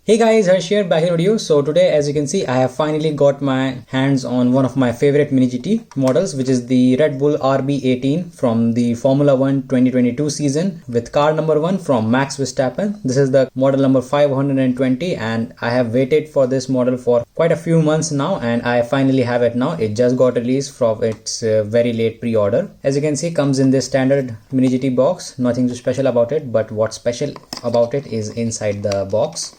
Hey guys, Harsh here, back in the video. So today, as you can see, I have finally got my hands on one of my favorite mini GT models, which is the Red Bull RB18 from the Formula 1 2022 season with car number 1 from Max Verstappen. This is the model number 520 and I have waited for this model for quite a few months now and I finally have it now. It just got released from its very late pre-order. As you can see, comes in this standard mini GT box. Nothing too special about it, but what's special about it is inside the box.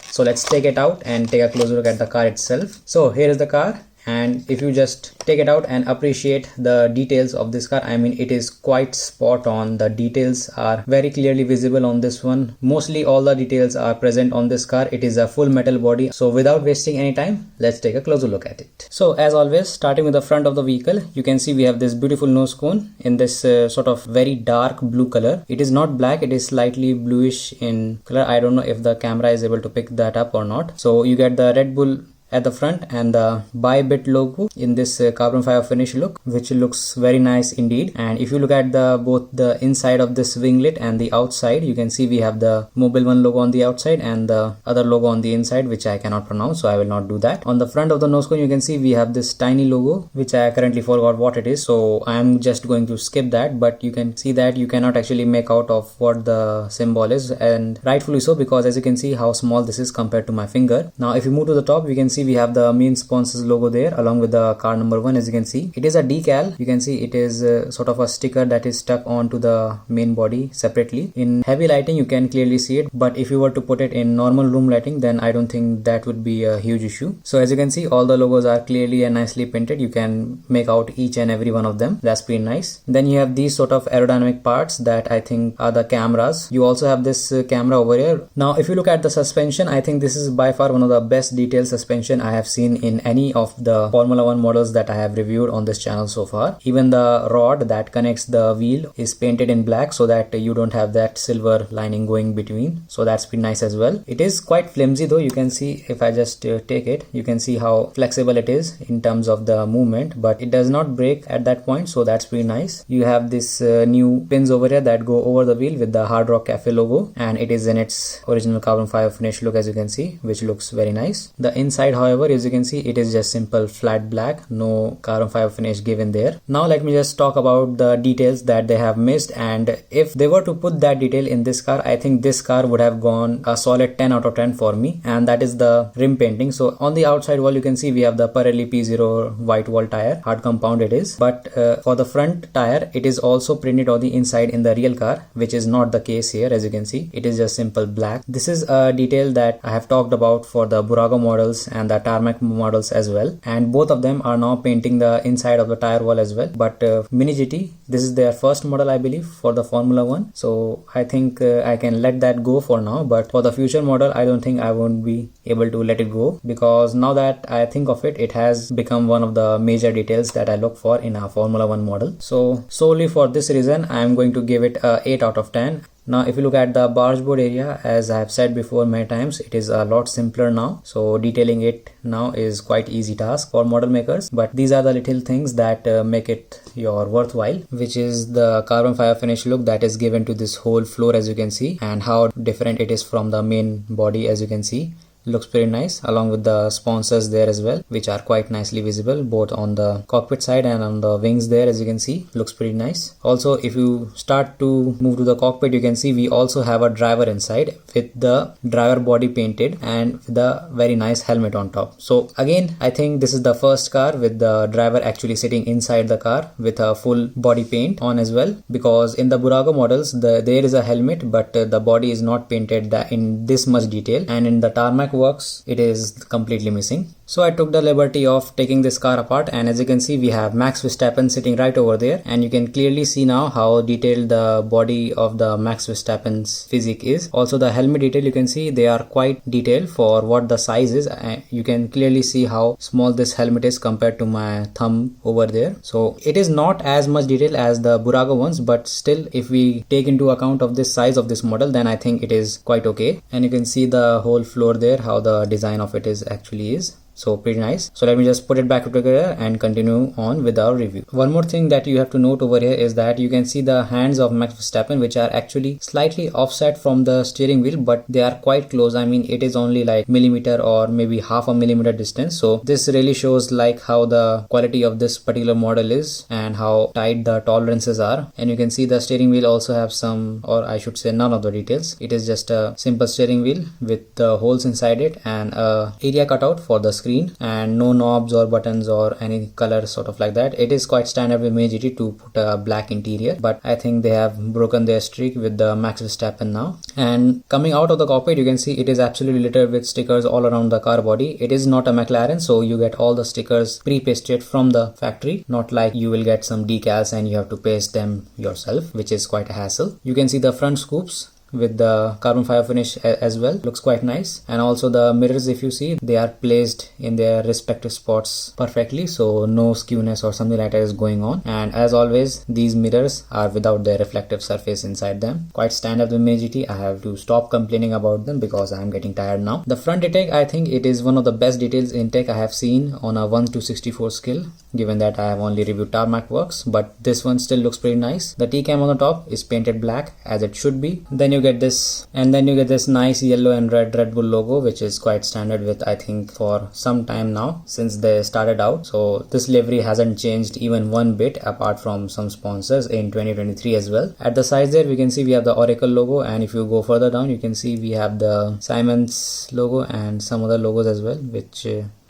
So let's take it out and take a closer look at the car itself. So here is the car, and if you just take it out and appreciate the details of this car, I mean it is quite spot on. The details are very clearly visible on this one. Mostly all the details are present on this car. It is a full metal body. So without wasting any time, let's take a closer look at it. So as always, starting with the front of the vehicle, you can see we have this beautiful nose cone in this sort of very dark blue color. It is not black, it is slightly bluish in color. I don't know if the camera is able to pick that up or not. So you get the Red Bull at the front and the Bybit logo in this carbon fiber finish look, which looks very nice indeed. And if you look at both the inside of this winglet and the outside, you can see we have the Mobil 1 logo on the outside and the other logo on the inside, which I cannot pronounce, so I will not do that. On the front of the nose cone, you can see we have this tiny logo, which I currently forgot what it is, so I am just going to skip that. But you can see that you cannot actually make out of what the symbol is, and rightfully so, because as you can see how small this is compared to my finger. Now if you move to the top, you can see we have the main sponsors logo there along with the car number 1. As you can see, it is a decal. You can see it is sort of a sticker that is stuck onto the main body separately. In heavy lighting you can clearly see it, but if you were to put it in normal room lighting, then I don't think that would be a huge issue. So as you can see, all the logos are clearly and nicely painted. You can make out each and every one of them. That's pretty nice. Then you have these sort of aerodynamic parts that I think are the cameras. You also have this camera over here. Now if you look at the suspension, I think this is by far one of the best detailed suspension I have seen in any of the Formula 1 models that I have reviewed on this channel so far. Even the rod that connects the wheel is painted in black so that you don't have that silver lining going between. So that's pretty nice as well. It is quite flimsy though. You can see if I just take it, you can see how flexible it is in terms of the movement, but it does not break at that point, so that's pretty nice. You have this new pins over here that go over the wheel with the Hard Rock Cafe logo, and it is in its original carbon fiber finish look, as you can see, which looks very nice. The inside, however, as you can see, it is just simple flat black, no carbon fiber finish given there. Now let me just talk about the details that they have missed, and if they were to put that detail in this car, I think this car would have gone a solid 10 out of 10 for me, and that is the rim painting. So on the outside wall you can see we have the Pirelli P0 white wall tire, hard compound it is, but for the front tire it is also printed on the inside in the real car, which is not the case here. As you can see, it is just simple black. This is a detail that I have talked about for the Burago models and the Tarmac models as well, and both of them are now painting the inside of the tire wall as well. But Mini GT, this is their first model I believe for the Formula 1, so I think I can let that go for now. But for the future model, I don't think I won't be able to let it go, because now that I think of it, it has become one of the major details that I look for in a Formula 1 model. So solely for this reason, I am going to give it a 8 out of 10. Now if you look at the bargeboard area, as I have said before many times, it is a lot simpler now, so detailing it now is quite easy task for model makers. But these are the little things that make it your worthwhile, which is the carbon fiber finish look that is given to this whole floor, as you can see, and how different it is from the main body. As you can see, looks pretty nice, along with the sponsors there as well, which are quite nicely visible both on the cockpit side and on the wings there. As you can see, looks pretty nice. Also, if you start to move to the cockpit, you can see we also have a driver inside with the driver body painted and with a very nice helmet on top. So again, I think this is the first car with the driver actually sitting inside the car with a full body paint on as well, because in the Burago models there is a helmet, but the body is not painted in this much detail, and in the Tarmac works it is completely missing. So I took the liberty of taking this car apart, and as you can see we have Max Verstappen sitting right over there, and you can clearly see now how detailed the body of the Max Verstappen's physique is. Also the helmet detail, you can see they are quite detailed for what the size is. You can clearly see how small this helmet is compared to my thumb over there. So it is not as much detail as the Burago ones, but still if we take into account of this size of this model, then I think it is quite okay. And you can see the whole floor there, how the design of it is actually is. So pretty nice. So let me just put it back together and continue on with our review. One more thing that you have to note over here is that you can see the hands of Max Verstappen, which are actually slightly offset from the steering wheel, but they are quite close. I mean, it is only like millimeter or maybe half a millimeter distance. So this really shows like how the quality of this particular model is and how tight the tolerances are. And you can see the steering wheel also have some, or I should say none of the details. It is just a simple steering wheel with the holes inside it and a area cutout for the screen, and no knobs or buttons or any color sort of like that. It is quite standard with Mini GT to put a black interior, but I think they have broken their streak with the Max Verstappen now. And coming out of the cockpit, you can see it is absolutely littered with stickers all around the car body. It is not a McLaren, so you get all the stickers pre-pasted from the factory, not like you will get some decals and you have to paste them yourself, which is quite a hassle. You can see the front scoops with the carbon fiber finish as well. Looks quite nice. And also the mirrors, if you see, they are placed in their respective spots perfectly, so no skewness or something like that is going on. And as always, these mirrors are without their reflective surface inside them. Quite standard with Mini GT. I have to stop complaining about them because I am getting tired now. The front intake, I think it is one of the best details intake I have seen on a 1:64 scale, given that I have only reviewed Tarmac Works, but this one still looks pretty nice. The T-cam on the top is painted black as it should be. Then you get this, and then you get this nice yellow and red Red Bull logo, which is quite standard with, I think, for some time now since they started out. So this livery hasn't changed even one bit apart from some sponsors in 2023 as well. At the sides there, we can see we have the Oracle logo, and if you go further down, you can see we have the Siemens logo and some other logos as well, which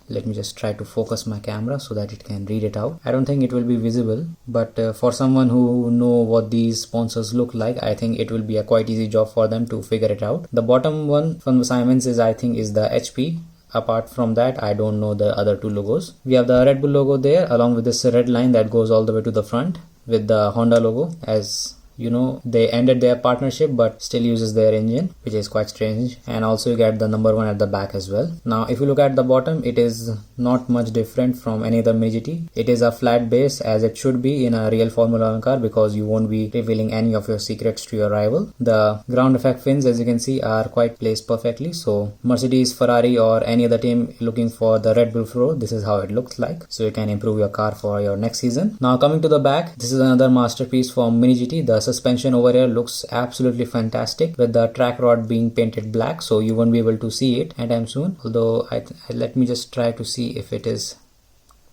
let me just try to focus my camera so that it can read it out. I don't think it will be visible, but for someone who know what these sponsors look like, I think it will be a quite easy job for them to figure it out. The bottom one from the Siemens is, I think, is the HP. Apart from that, I don't know the other two logos. We have the Red Bull logo there along with this red line that goes all the way to the front with the Honda logo. As you know, they ended their partnership but still uses their engine, which is quite strange. And also you get the number 1 at the back as well. Now if you look at the bottom, it is not much different from any other Mini GT. It is a flat base as it should be in a real Formula 1 car, because you won't be revealing any of your secrets to your rival. The ground effect fins, as you can see, are quite placed perfectly. So Mercedes, Ferrari or any other team looking for the Red Bull Pro, this is how it looks like. So you can improve your car for your next season. Now coming to the back, this is another masterpiece from Mini GT. The suspension over here looks absolutely fantastic with the track rod being painted black, so you won't be able to see it anytime soon. Although let me just try to see if it is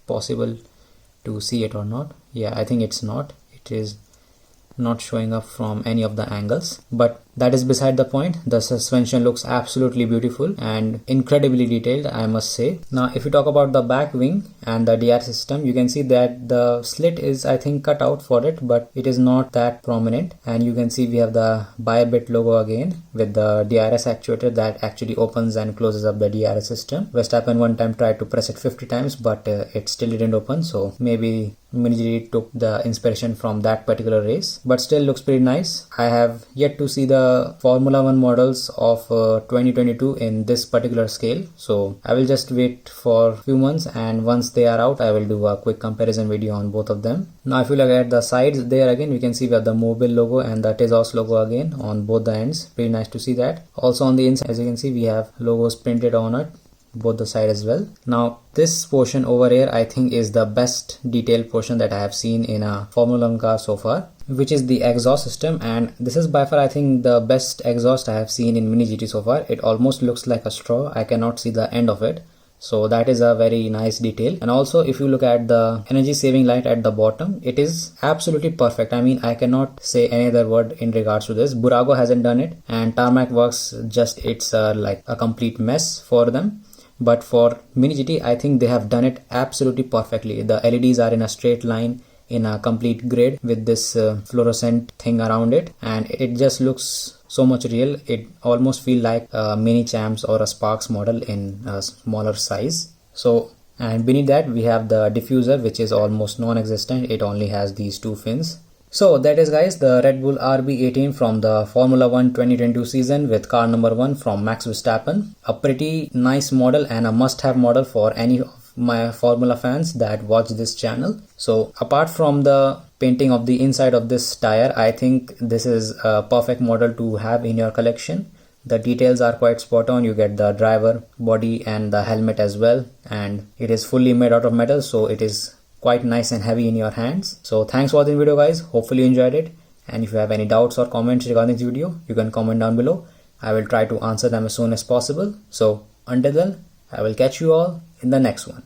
possible to see it or not. Yeah, I think it's not. It is not showing up from any of the angles, but that is beside the point. The suspension looks absolutely beautiful and incredibly detailed, I must say. Now if you talk about the back wing and the DR system, you can see that the slit is, I think, cut out for it, but it is not that prominent. And you can see we have the Bybit logo again with the DRS actuator that actually opens and closes up the DRS system. Verstappen one time tried to press it 50 times, but it still didn't open, so maybe Mini GT took the inspiration from that particular race, but still looks pretty nice. I have yet to see the Formula 1 models of 2022 in this particular scale, so I will just wait for a few months, and once they are out, I will do a quick comparison video on both of them. Now if you look at the sides there, again we can see we have the Mobile logo and the Tezos logo again on both the ends. Pretty nice to see that. Also on the inside, as you can see, we have logos printed on it, both the side as well. Now this portion over here, I think, is the best detailed portion that I have seen in a Formula 1 car so far, which is the exhaust system. And this is by far, I think, the best exhaust I have seen in Mini GT so far. It almost looks like a straw. I cannot see the end of it, so that is a very nice detail. And also if you look at the energy saving light at the bottom, it is absolutely perfect. I mean, I cannot say any other word in regards to this. Burago hasn't done it, and Tarmac Works, just it's like a complete mess for them. But for Mini GT, I think they have done it absolutely perfectly. The LEDs are in a straight line in a complete grid with this fluorescent thing around it, and it just looks so much real. It almost feels like a Mini Champs or a Sparks model in a smaller size. So, and beneath that we have the diffuser, which is almost non-existent. It only has these two fins. So that is, guys, the Red Bull RB18 from the Formula 1 2022 season with car number 1 from Max Verstappen. A pretty nice model and a must-have model for any of my Formula fans that watch this channel. So apart from the painting of the inside of this tire, I think this is a perfect model to have in your collection, The details are quite spot on. You get the driver body and the helmet as well, and it is fully made out of metal, so it is quite nice and heavy in your hands. So thanks for watching the video guys, hopefully you enjoyed it, and if you have any doubts or comments regarding this video, you can comment down below. I will try to answer them as soon as possible. So until then, I will catch you all in the next one.